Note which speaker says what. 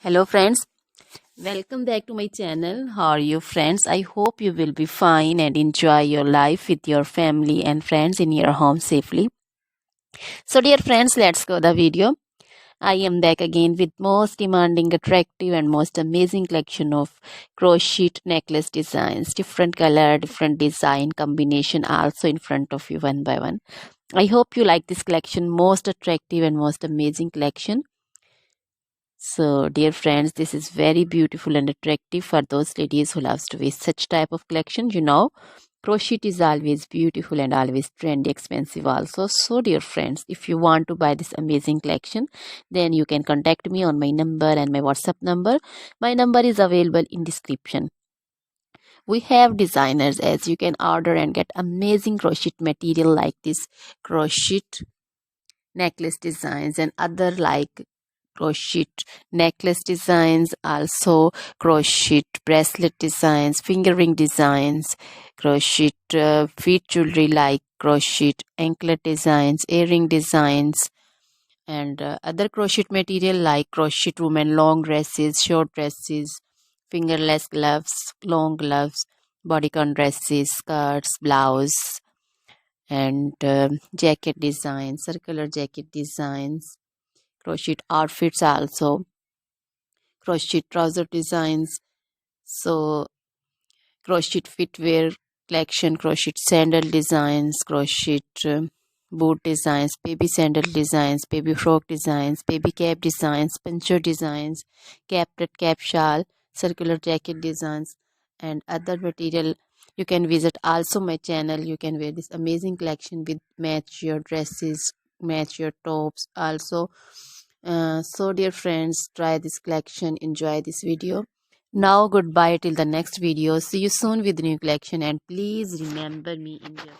Speaker 1: Hello friends, welcome back to my channel. How are you friends? I hope you will be fine and enjoy your life with your family and friends in your home safely. So dear friends, let's go the video. I am back again with most demanding, attractive and most amazing collection of crochet necklace designs. Different color, different design combination also in front of you one by one. I hope you like this collection, most attractive and most amazing collection. So, dear friends, this is very beautiful and attractive for those ladies who loves to wear such type of collection. Crochet is always beautiful and always trendy, expensive also. So, dear friends, if you want to buy this amazing collection, then you can contact me on my number and my WhatsApp number. My number is available in description. We have designers as you can order and get amazing crochet material like this crochet necklace designs and other like crochet necklace designs, also crochet bracelet designs, finger ring designs, crochet feet jewelry like crochet anklet designs, earring designs, and other crochet material like crochet women long dresses, short dresses, fingerless gloves, long gloves, bodycon dresses, skirts, blouse, and jacket designs, circular jacket designs, crochet outfits also, crochet trouser designs, so crochet footwear collection, crochet sandal designs, crochet boot designs, baby sandal designs, baby frock designs, baby cap designs, pincher designs, cap cap shawl, circular jacket designs, and other material. You can visit also my channel. You can wear this amazing collection with match your dresses, match your tops also. So dear friends, try this collection, enjoy this video. Now goodbye till the next video. See you soon with new collection, and please remember me in your